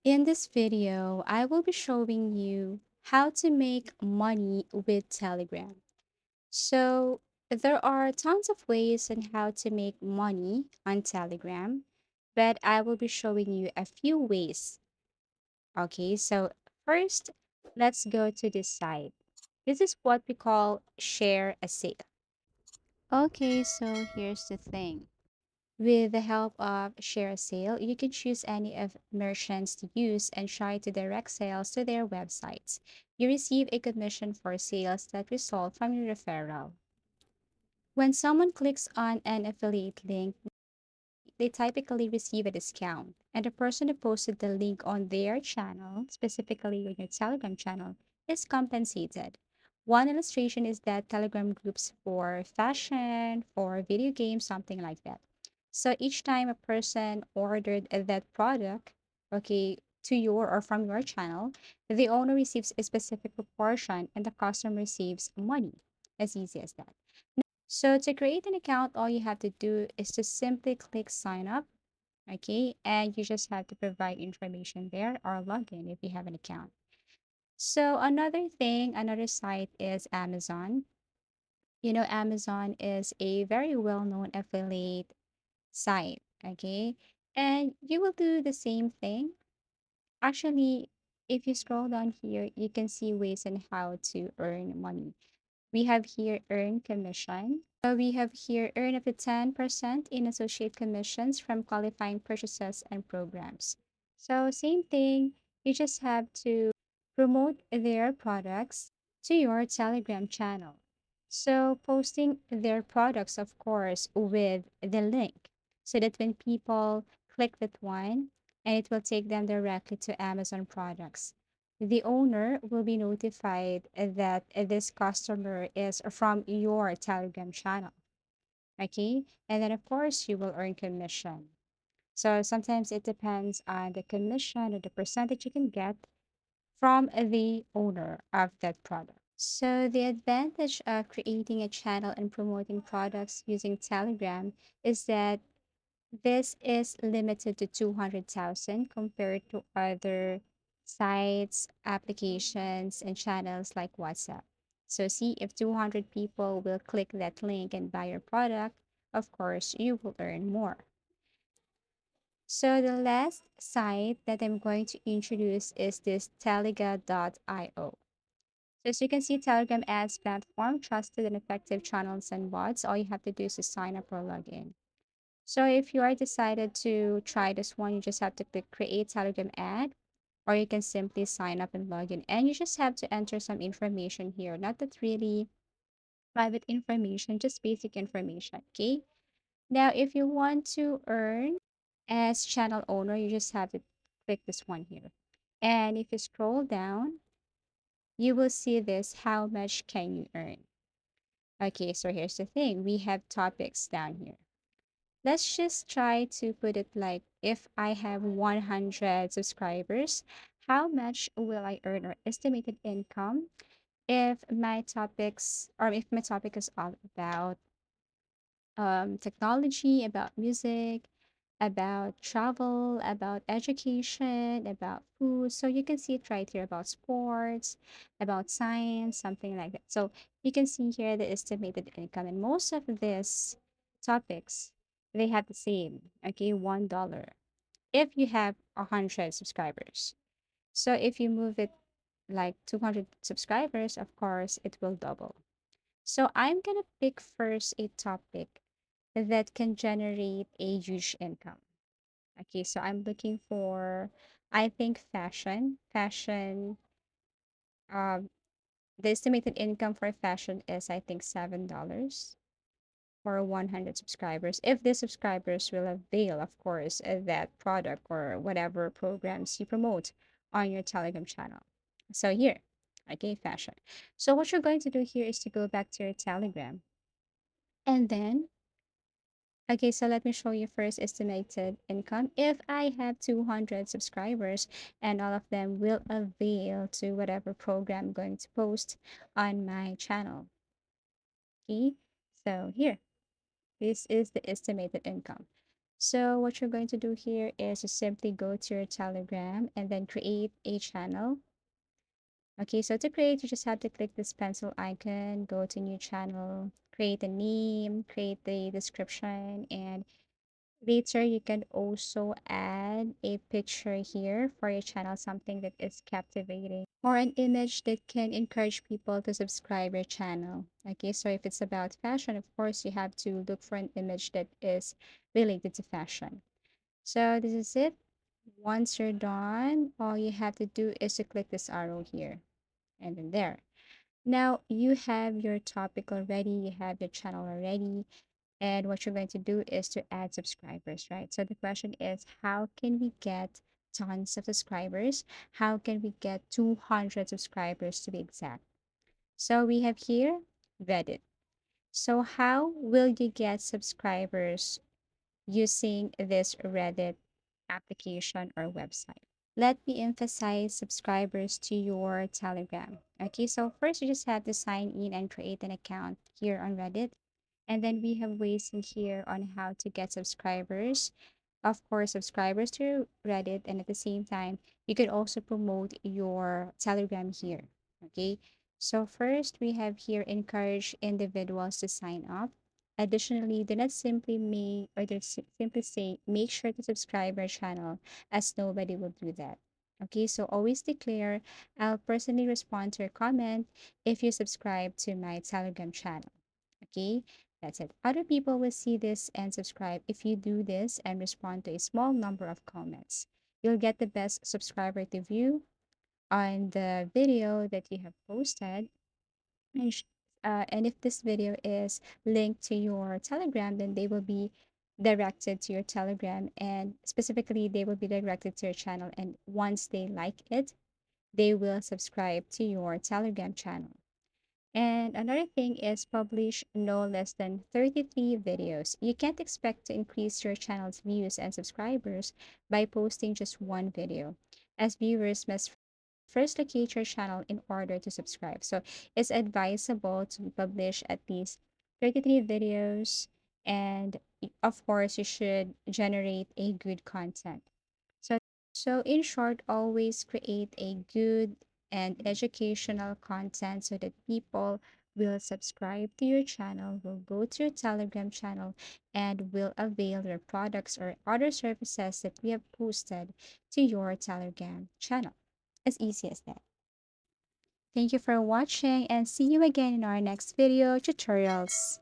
In this video, I will be showing you how to make money with Telegram. So, there are tons of ways on how to make money on Telegram, but I will be showing you a few ways. Okay, so first, let's go to this site. This is what we call share a sale. Okay, so here's the thing. With the help of Share a Sale, you can choose any of merchants to use and try to direct sales to their websites. You receive a commission for sales that result from your referral. When someone clicks on an affiliate link, they typically receive a discount, and the person who posted the link on their channel, specifically on your Telegram channel, is compensated. One illustration is that Telegram groups for fashion, for video games, something like that. So each time a person ordered that product, okay, to your or from your channel, the owner receives a specific proportion and the customer receives money. As easy as that. So to create an account, all you have to do is to simply click sign up, okay? And you just have to provide information there or log in if you have an account. So another thing, another site is Amazon. You know, Amazon is a very well-known affiliate site, okay? And you will do the same thing. Actually, if you scroll down here, you can see ways on how to earn money. We have here earn commission. We have here earn up to 10% in associate commissions from qualifying purchases and programs. So same thing, you just have to promote their products to your Telegram channel. So posting their products, of course, with the link so that when people click that one, and it will take them directly to Amazon products, the owner will be notified that this customer is from your Telegram channel. Okay. And then, of course, you will earn commission. So sometimes it depends on the commission or the percentage you can get from the owner of that product. So, the advantage of creating a channel and promoting products using Telegram is that this is limited to 200,000 compared to other sites, applications, and channels like WhatsApp. So, see if 200 people will click that link and buy your product, of course, you will earn more. So, the last site that I'm going to introduce is this Telega.io. So, as you can see, Telegram ads platform, trusted and effective channels and bots. All you have to do is to sign up or log in. So if you are decided to try this one, you just have to click create Telegram ad, or you can simply sign up and log in. And you just have to enter some information here, not that really private information, just basic information. Okay. Now, if you want to earn as channel owner, you just have to click this one here. And if you scroll down, you will see this, how much can you earn? Okay, so here's the thing. We have topics down here. Let's just try to put it like, if I have 100 subscribers, how much will I earn, or estimated income if my topics, or if my topic is all about technology, about music, about travel, about education, about food. So you can see it right here, about sports, about science, something like that. So you can see here the estimated income. And most of these topics, they have the same, okay, $1 if you have 100 subscribers. So if you move it like 200 subscribers, of course, it will double. So I'm gonna pick first a topic that can generate a huge income. Okay, so I'm looking for, I think, fashion. Fashion, um, the estimated income for fashion is, I think, $7 for 100 subscribers. If the subscribers will avail, of course, that product or whatever programs you promote on your Telegram channel. So here, okay, fashion. So what you're going to do here is to go back to your Telegram, and then, okay, so let me show you first estimated income. If I have 200 subscribers and all of them will avail to whatever program I'm going to post on my channel. Okay, so here, this is the estimated income. So what you're going to do here is to simply go to your Telegram and then create a channel. Okay, so to create, you just have to click this pencil icon, go to new channel, create a name, create the description, and later you can also add a picture here for your channel, something that is captivating or an image that can encourage people to subscribe your channel. Okay, so if it's about fashion, of course, you have to look for an image that is related to fashion. So this is it. Once you're done, all you have to do is to click this arrow here and then there. Now you have your topic already, you have your channel already, and what you're going to do is to add subscribers, right? So the question is, how can we get tons of subscribers? How can we get 200 subscribers to be exact? So we have here Reddit. So how will you get subscribers using this Reddit application or website? Let me emphasize subscribers to your Telegram. Okay, so first you just have to sign in and create an account here on Reddit. And then we have ways in here on how to get subscribers. Of course, subscribers to Reddit, and at the same time, you could also promote your Telegram here. Okay, so first we have here encourage individuals to sign up. Additionally, do not simply make or just simply say make sure to subscribe our channel, as nobody will do that. Okay, so always declare I'll personally respond to your comment if you subscribe to my Telegram channel. Okay, that's it. Other people will see this and subscribe if you do this and respond to a small number of comments. You'll get the best subscriber to view on the video that you have posted. And, and if this video is linked to your Telegram, then they will be directed to your Telegram, and specifically, they will be directed to your channel. And once they like it, they will subscribe to your Telegram channel. And another thing is publish no less than 33 videos. You can't expect to increase your channel's views and subscribers by posting just one video, as viewers must first locate your channel in order to subscribe. So it's advisable to publish at least 33 videos, and of course, you should generate a good content. So, in short, always create a good and educational content so that people will subscribe to your channel, will go to your Telegram channel, and will avail your products or other services that we have posted to your Telegram channel. As easy as that. Thank you for watching and see you again in our next video tutorials.